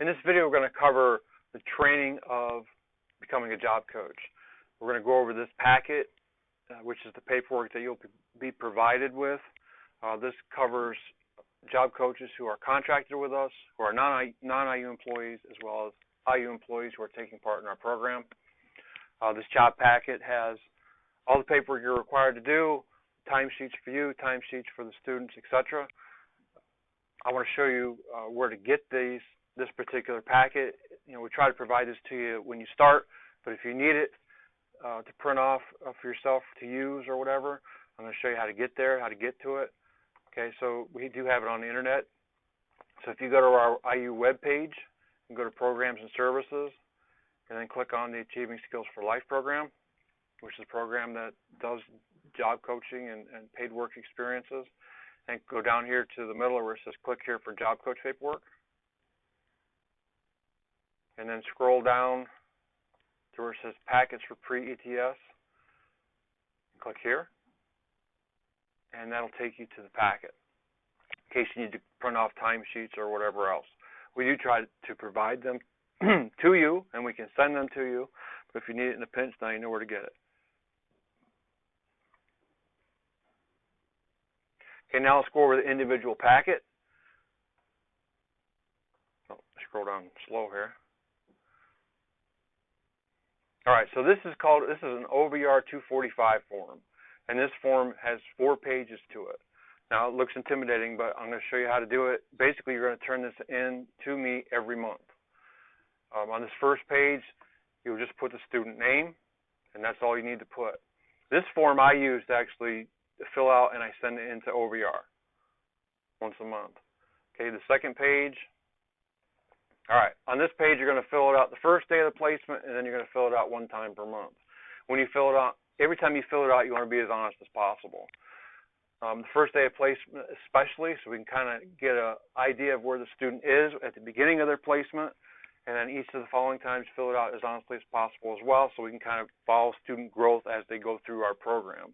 In this video, we're going to cover the training of becoming a job coach. We're going to go over this packet, which is the paperwork that you'll be provided with. This covers job coaches who are contracted with us, who are non-IU employees, as well as IU employees who are taking part in our program. This job packet has all the paperwork you're required to do, timesheets for you, timesheets for the students, etc. I want to show you where to get this particular packet. We try to provide this to you when you start, but if you need it to print off for yourself to use or whatever, I'm going to show you how to get there, how to get to it. Okay, so we do have it on the internet. So if you go to our IU webpage and go to Programs and Services, and then click on the Achieving Skills for Life program, which is a program that does job coaching and paid work experiences, and go down here to the middle where it says click here for job coach paperwork, and then scroll down to where it says packets for pre-ETS, click here, and that'll take you to the packet in case you need to print off timesheets or whatever else. We do try to provide them to you, and we can send them to you, but if you need it in a pinch, now you know where to get it. Okay, now let's go over the individual packet. Oh, scroll down slow here. All right, so this is an OVR 245 form, and this form has 4 pages to it. Now, it looks intimidating, but I'm going to show you how to do it. Basically, you're going to turn this in to me every month. On this first page, you'll just put the student name, and that's all you need to put. This form I use to actually fill out, and I send it into OVR once a month. Okay, the second page. All right, on this page, you're going to fill it out the first day of the placement, and then you're going to fill it out 1 time per month. When you fill it out, every time you fill it out, you want to be as honest as possible. The first day of placement especially, so we can kind of get an idea of where the student is at the beginning of their placement, and then each of the following times fill it out as honestly as possible as well, so we can kind of follow student growth as they go through our program.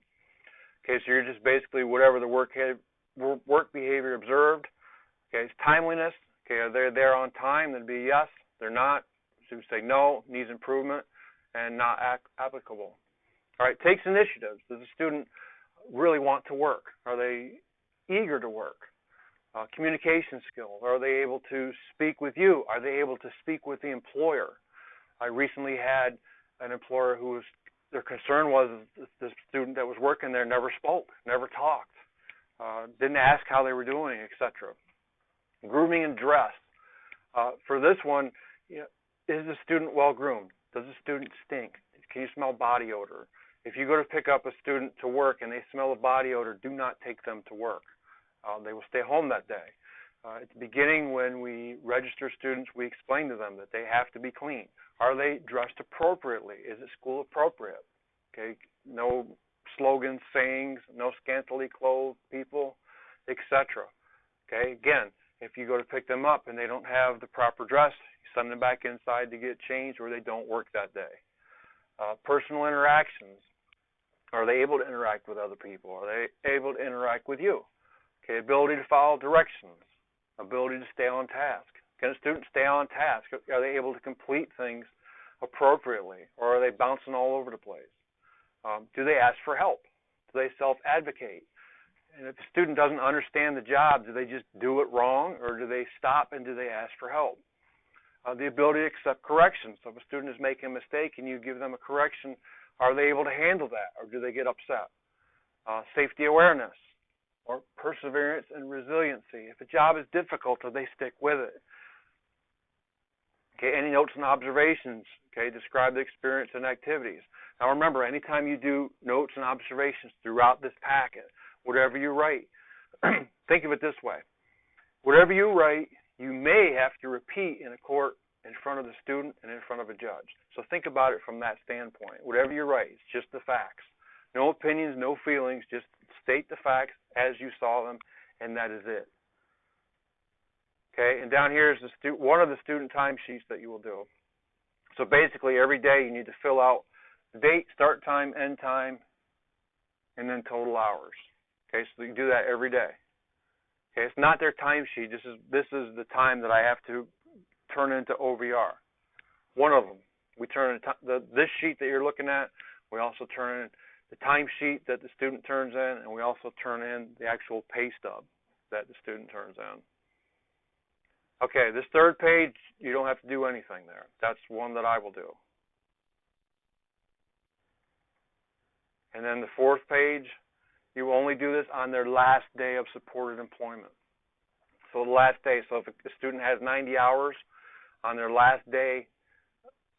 Okay, so you're just basically whatever the work behavior observed. Okay, it's timeliness. Okay, are they there on time? Then be yes. They're not. So you say no, needs improvement, and not applicable. All right, takes initiatives. Does the student really want to work? Are they eager to work? Communication skills. Are they able to speak with you? Are they able to speak with the employer? I recently had an employer who their concern was the student that was working there never spoke, never talked, didn't ask how they were doing, etc. Grooming and dress. For this one, is the student well groomed? Does the student stink? Can you smell body odor? If you go to pick up a student to work and they smell a body odor, do not take them to work. They will stay home that day. At the beginning, when we register students, we explain to them that they have to be clean. Are they dressed appropriately? Is it school appropriate? Okay, no slogans, sayings, no scantily clothed people, etc. Okay, again, if you go to pick them up and they don't have the proper dress, you send them back inside to get changed, or they don't work that day. Personal interactions. Are they able to interact with other people? Are they able to interact with you? Okay, ability to follow directions. Ability to stay on task. Can a student stay on task? Are they able to complete things appropriately, or are they bouncing all over the place? Do they ask for help? Do they self-advocate? And if the student doesn't understand the job, do they just do it wrong, or do they stop and do they ask for help? The ability to accept correction. So if a student is making a mistake and you give them a correction, are they able to handle that, or do they get upset? Safety awareness, or perseverance and resiliency. If a job is difficult, do they stick with it? Okay, any notes and observations? Okay, describe the experience and activities. Now remember, anytime you do notes and observations throughout this packet, whatever you write, think of it this way. Whatever you write, you may have to repeat in a court in front of the student and in front of a judge. So think about it from that standpoint. Whatever you write, it's just the facts. No opinions, no feelings, just state the facts as you saw them, and that is it. Okay, and down here is one of the student timesheets that you will do. So basically, every day you need to fill out the date, start time, end time, and then total hours. Okay, so you do that every day. Okay, it's not their timesheet. This is the time that I have to turn into OVR. One of them. We turn this sheet that you're looking at, we also turn in the timesheet that the student turns in, and we also turn in the actual pay stub that the student turns in. Okay, this third page, you don't have to do anything there. That's one that I will do. And then the fourth page, you will only do this on their last day of supported employment. So the last day, so if a student has 90 hours, on their last day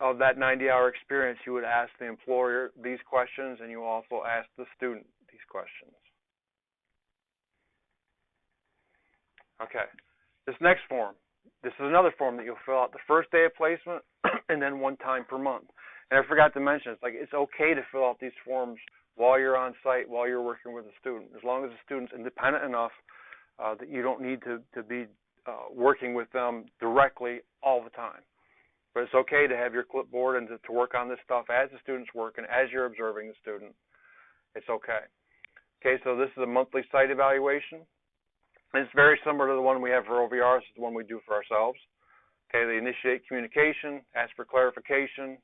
of that 90-hour experience, you would ask the employer these questions, and you also ask the student these questions. Okay, this next form, this is another form that you'll fill out the first day of placement and then one time per month. And I forgot to mention, it's okay to fill out these forms while you're on site, while you're working with a student, as long as the student's independent enough that you don't need to be working with them directly all the time. But it's okay to have your clipboard and to work on this stuff as the student's working, as you're observing the student. It's okay. Okay, so this is a monthly site evaluation. And it's very similar to the one we have for OVRs. It's the one we do for ourselves. Okay, they initiate communication, ask for clarification,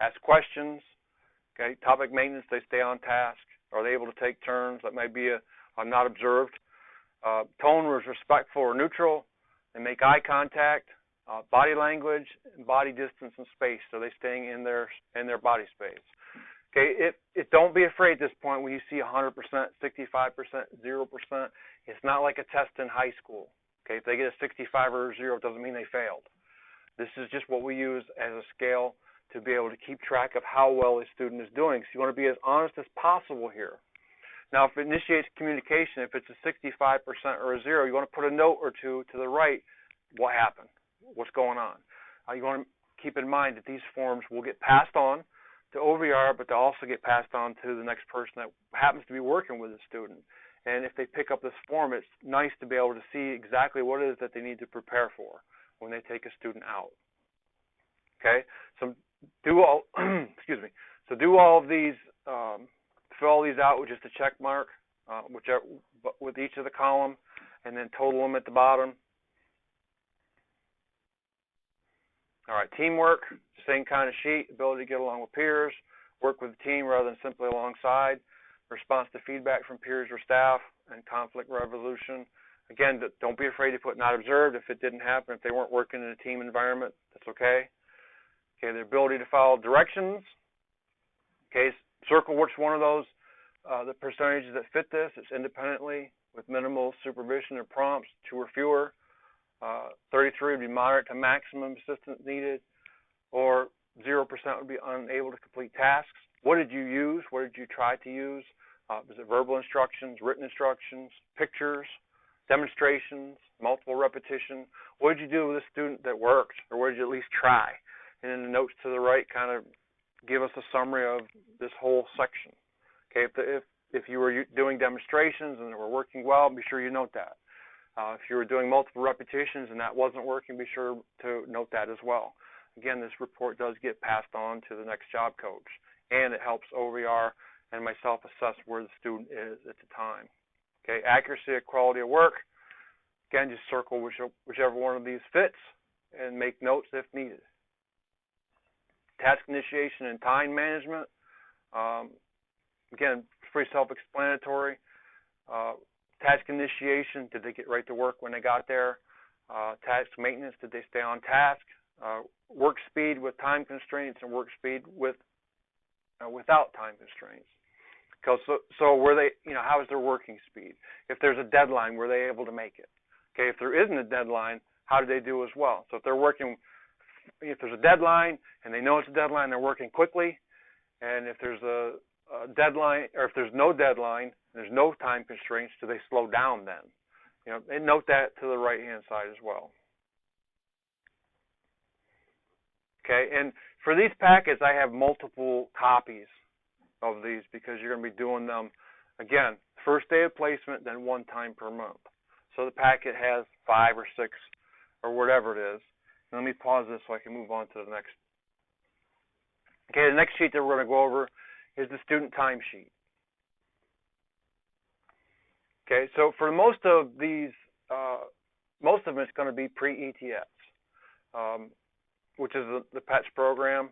ask questions. Okay, topic maintenance, they stay on task. Are they able to take turns? That might be a not observed. Tone was respectful or neutral. They make eye contact. Body language, body distance, and space. So they're staying in their body space. Okay, don't be afraid at this point when you see 100%, 65%, 0%. It's not like a test in high school. Okay, if they get a 65 or a 0, it doesn't mean they failed. This is just what we use as a scale to be able to keep track of how well a student is doing. So you want to be as honest as possible here. Now, if it initiates communication, if it's a 65% or a 0, you want to put a note or two to the right. What happened? What's going on? You want to keep in mind that these forms will get passed on to OVR, but they'll also get passed on to the next person that happens to be working with the student. And if they pick up this form, it's nice to be able to see exactly what it is that they need to prepare for when they take a student out. Okay, so do all excuse me. So do all of these, fill all these out with just a check mark, with each of the column, and then total them at the bottom. All right, teamwork, same kind of sheet, ability to get along with peers, work with the team rather than simply alongside, response to feedback from peers or staff, and conflict resolution. Again, don't be afraid to put not observed if it didn't happen, if they weren't working in a team environment, that's okay. Okay, the ability to follow directions. Okay, circle which one of those, the percentages that fit this. It's independently with minimal supervision or prompts, 2 or fewer. 33 would be moderate to maximum assistance needed, or 0% would be unable to complete tasks. What did you use? What did you try to use? Was it verbal instructions, written instructions, pictures, demonstrations, multiple repetition? What did you do with a student that worked, or what did you at least try? And then the notes to the right kind of give us a summary of this whole section. Okay, if you were doing demonstrations and they were working well, be sure you note that. If you were doing multiple repetitions and that wasn't working, be sure to note that as well. Again, this report does get passed on to the next job coach, and it helps OVR and myself assess where the student is at the time. Okay, accuracy and quality of work. Again, just circle whichever one of these fits and make notes if needed. Task initiation and time management. Again, pretty self-explanatory. Task initiation, did they get right to work when they got there? Task maintenance, did they stay on task? Work speed with time constraints and work speed without time constraints. So were they, how is their working speed? If there's a deadline, were they able to make it? Okay, if there isn't a deadline, how do they do as well? So if there's a deadline and they know it's a deadline, they're working quickly. And if there's a deadline, or if there's no deadline, there's no time constraints, do they slow down then? And note that to the right-hand side as well. Okay, and for these packets, I have multiple copies of these because you're going to be doing them, again, first day of placement, then one time per month. So the packet has 5 or 6 or whatever it is. And let me pause this so I can move on to the next. Okay, the next sheet that we're going to go over is the student timesheet. Okay, so for most of these, most of them it's going to be pre-ETS. which is the PETS program,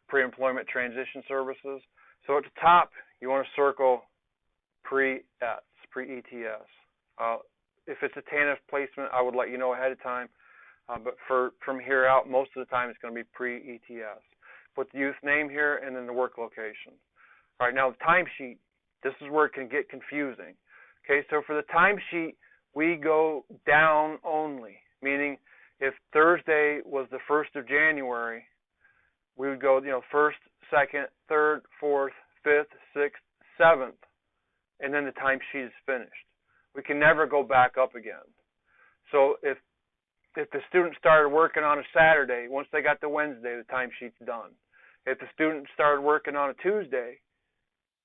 Pre-Employment Transition Services. So at the top, you want to circle pre-ETS, pre-ETS. If it's a TANF placement, I would let you know ahead of time. But from here out, most of the time it's going to be pre-ETS. Put the youth name here and then the work location. All right, now the timesheet. This is where it can get confusing. Okay, so for the timesheet, we go down only, meaning if Thursday was the 1st of January, we would go, 1st, 2nd, 3rd, 4th, 5th, 6th, 7th, and then the timesheet is finished. We can never go back up again. So if the student started working on a Saturday, once they got to Wednesday, the timesheet's done. If the student started working on a Tuesday,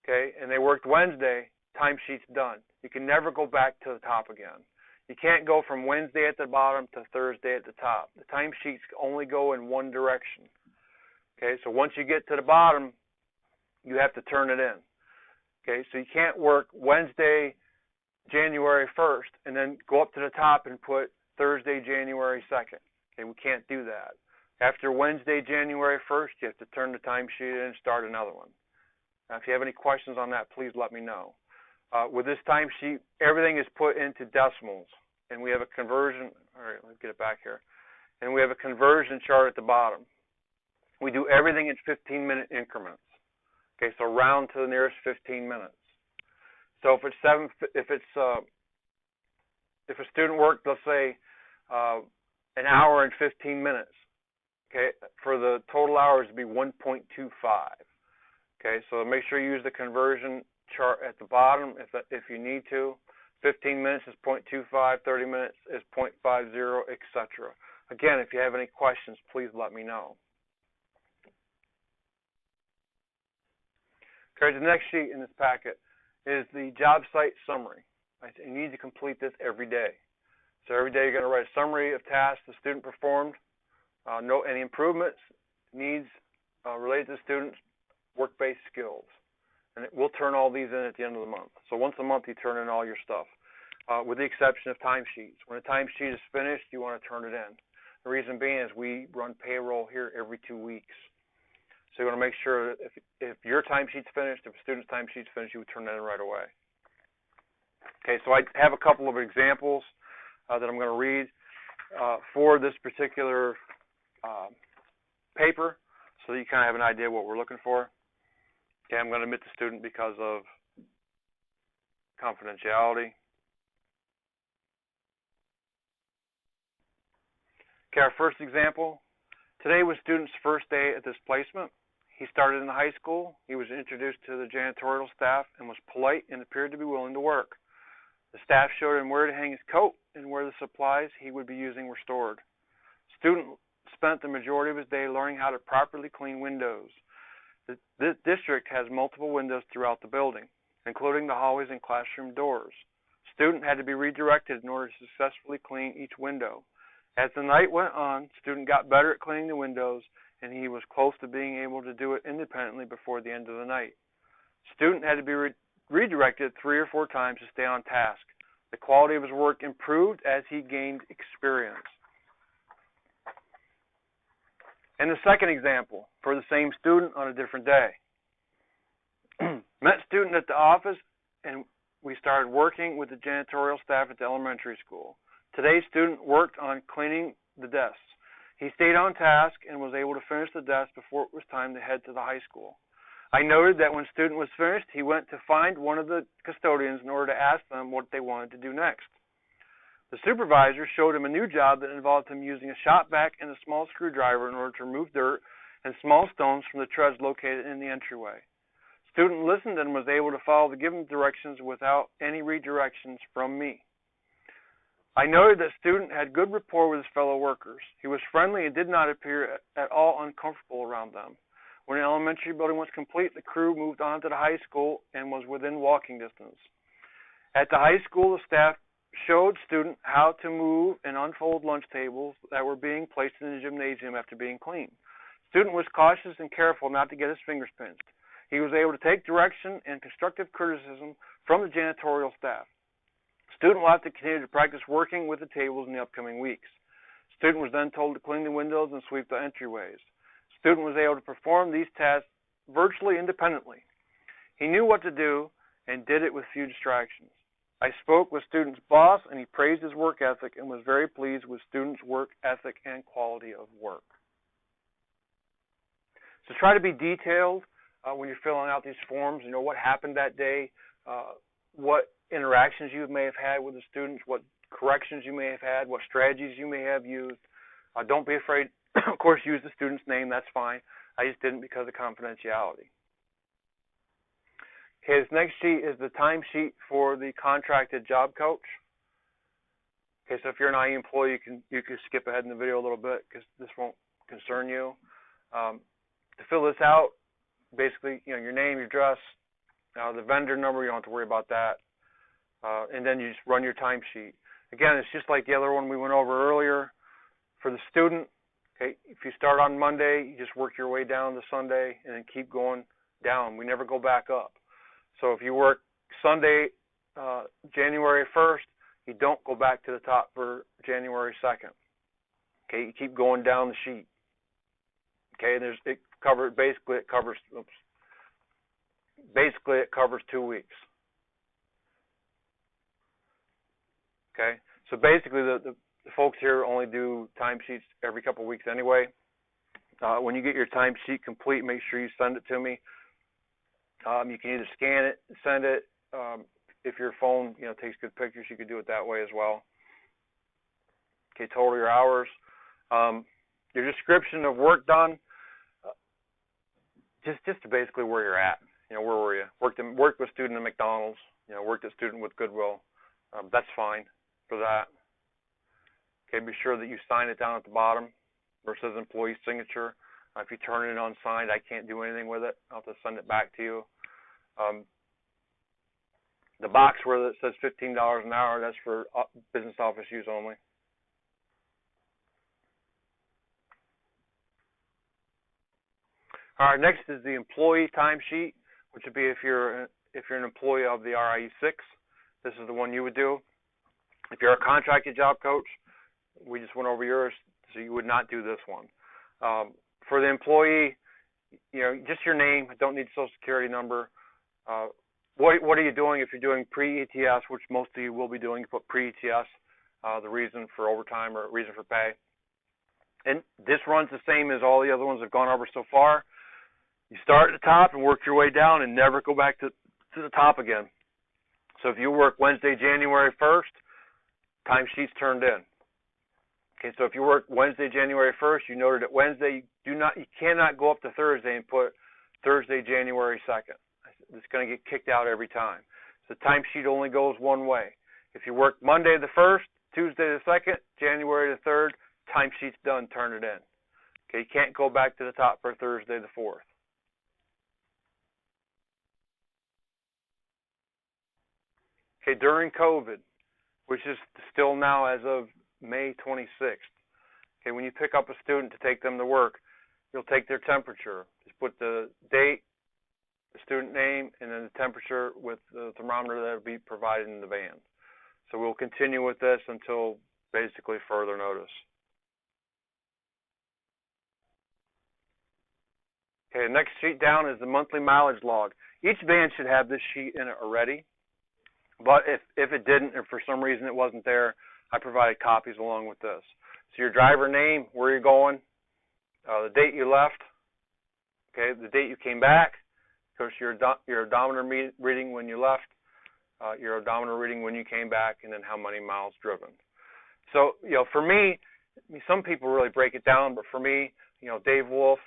okay, and they worked Wednesday, timesheet's done. You can never go back to the top again. You can't go from Wednesday at the bottom to Thursday at the top. The timesheets only go in one direction. Okay, so once you get to the bottom, you have to turn it in. Okay, so you can't work Wednesday, January 1st, and then go up to the top and put Thursday, January 2nd. Okay, we can't do that. After Wednesday, January 1st, you have to turn the timesheet in and start another one. Now, if you have any questions on that, please let me know. With this timesheet, everything is put into decimals, and we have a conversion. All right, let's get it back here. And we have a conversion chart at the bottom. We do everything in 15-minute increments. Okay, so round to the nearest 15 minutes. So if a student worked, let's say, an hour and 15 minutes, okay, for the total hours to be 1.25. Okay, so make sure you use the conversion chart at the bottom if you need to. 15 minutes is 0.25, 30 minutes is 0.50, etc. Again, if you have any questions, please let me know. Okay, the next sheet in this packet is the job site summary. You need to complete this every day. So every day you're going to write a summary of tasks the student performed, note any improvements, needs related to the student's work-based skills. And we'll turn all these in at the end of the month. So once a month you turn in all your stuff, with the exception of timesheets. When a timesheet is finished, you want to turn it in. The reason being is we run payroll here every 2 weeks. So you want to make sure that if your timesheet's finished, if a student's timesheet's finished, you would turn that in right away. Okay, so I have a couple of examples that I'm going to read for this particular paper so that you kind of have an idea what we're looking for. Okay, I'm going to omit the student because of confidentiality. Okay, our first example. Today was student's first day at this placement. He started in the high school. He was introduced to the janitorial staff and was polite and appeared to be willing to work. The staff showed him where to hang his coat and where the supplies he would be using were stored. Student spent the majority of his day learning how to properly clean windows. The district has multiple windows throughout the building, including the hallways and classroom doors. Student had to be redirected in order to successfully clean each window. As the night went on, student got better at cleaning the windows, and he was close to being able to do it independently before the end of the night. Student had to be redirected 3 or 4 times to stay on task. The quality of his work improved as he gained experience. And the second example, for the same student on a different day. Met student at the office, and we started working with the janitorial staff at the elementary school. Today's student worked on cleaning the desks. He stayed on task and was able to finish the desk before it was time to head to the high school. I noted that when student was finished, he went to find one of the custodians in order to ask them what they wanted to do next. The supervisor showed him a new job that involved him using a shop vac and a small screwdriver in order to remove dirt and small stones from the treads located in the entryway. Student listened and was able to follow the given directions without any redirections from me. I noted that student had good rapport with his fellow workers. He was friendly and did not appear at all uncomfortable around them. When the elementary building was complete, the crew moved on to the high school and was within walking distance. At the high school, the staff showed student how to move and unfold lunch tables that were being placed in the gymnasium after being cleaned. Student was cautious and careful not to get his fingers pinched. He was able to take direction and constructive criticism from the janitorial staff. Student will have to continue to practice working with the tables in the upcoming weeks. Student was then told to clean the windows and sweep the entryways. Student was able to perform these tasks virtually independently. He knew what to do and did it with few distractions. I spoke with student's boss, and he praised his work ethic and was very pleased with student's work ethic and quality of work. So try to be detailed when you're filling out these forms. You know, what happened that day, what interactions you may have had with the students, what corrections you may have had, what strategies you may have used. Don't be afraid. Of course, use the student's name. That's fine. I just didn't because of confidentiality. Okay, this next sheet is the timesheet for the contracted job coach. Okay, so if you're an IE employee, you can skip ahead in the video a little bit because this won't concern you. To fill this out, basically, you know, your name, your address, the vendor number, you don't have to worry about that. And then you just run your timesheet. Again, it's just like the other one we went over earlier. For the student, okay, if you start on Monday, you just work your way down to Sunday and then keep going down. We never go back up. So if you work Sunday, January 1st, you don't go back to the top for January 2nd. Okay, you keep going down the sheet. Okay, and it covers 2 weeks. Okay, so basically the folks here only do timesheets every couple of weeks anyway. When you get your timesheet complete, make sure you send it to me. You can either scan it, send it. If your phone, you know, takes good pictures, you could do it that way as well. Okay, total your hours. Your description of work done. Just to basically where you're at. You know, where were you? Worked with student at McDonald's. You know, worked as student with Goodwill. That's fine for that. Okay, be sure that you sign it down at the bottom where it says employee signature. If you turn it unsigned, I can't do anything with it. I'll have to send it back to you. The box where it says $15 an hour, that's for business office use only. All right, next is the employee timesheet, which would be if you're an employee of the RIE 6. This is the one you would do. If you're a contracted job coach, we just went over yours, so you would not do this one. For the employee, you know, just your name. Don't need social security number. What are you doing if you're doing pre-ETS, which most of you will be doing? You put pre-ETS, the reason for overtime or reason for pay. And this runs the same as all the other ones I've gone over so far. You start at the top and work your way down and never go back to the top again. So if you work Wednesday, January 1st, timesheet's turned in. Okay, so if you work Wednesday, January 1st, you noted it Wednesday, you cannot go up to Thursday and put Thursday, January 2nd. It's going to get kicked out every time. So the timesheet only goes one way. If you work Monday the 1st, Tuesday the 2nd, January the 3rd, timesheet's done, turn it in. Okay, you can't go back to the top for Thursday the 4th. Okay, during COVID, which is still now as of May 26th. Okay, when you pick up a student to take them to work, you'll take their temperature. Just put the date, the student name, and then the temperature with the thermometer that will be provided in the van. So we'll continue with this until basically further notice. Okay, the next sheet down is the monthly mileage log. Each van should have this sheet in it already, but if it didn't, or for some reason it wasn't there, I provided copies along with this. So your driver name, where you're going, the date you left, okay, the date you came back, of course your odometer reading when you left, your odometer reading when you came back, and then how many miles driven. So, you know, for me, some people really break it down, but for me, you know, Dave Wolf,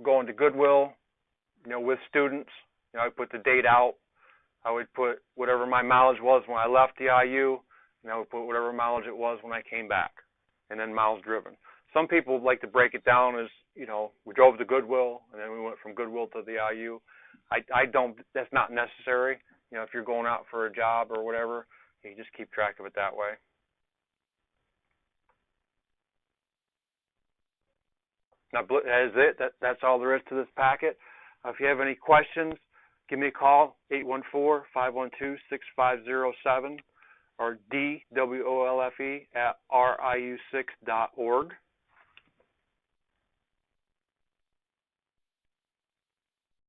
going to Goodwill, you know, with students, you know, I put the date out. I would put whatever my mileage was when I left the IU, and I would put whatever mileage it was when I came back, and then miles driven. Some people like to break it down as, you know, we drove to Goodwill, and then we went from Goodwill to the IU. I don't, that's not necessary. You know, if you're going out for a job or whatever, you just keep track of it that way. Now, that is it. That's all there is to this packet. If you have any questions, give me a call, 814-512-6507. or DWOLFE at riu6.org.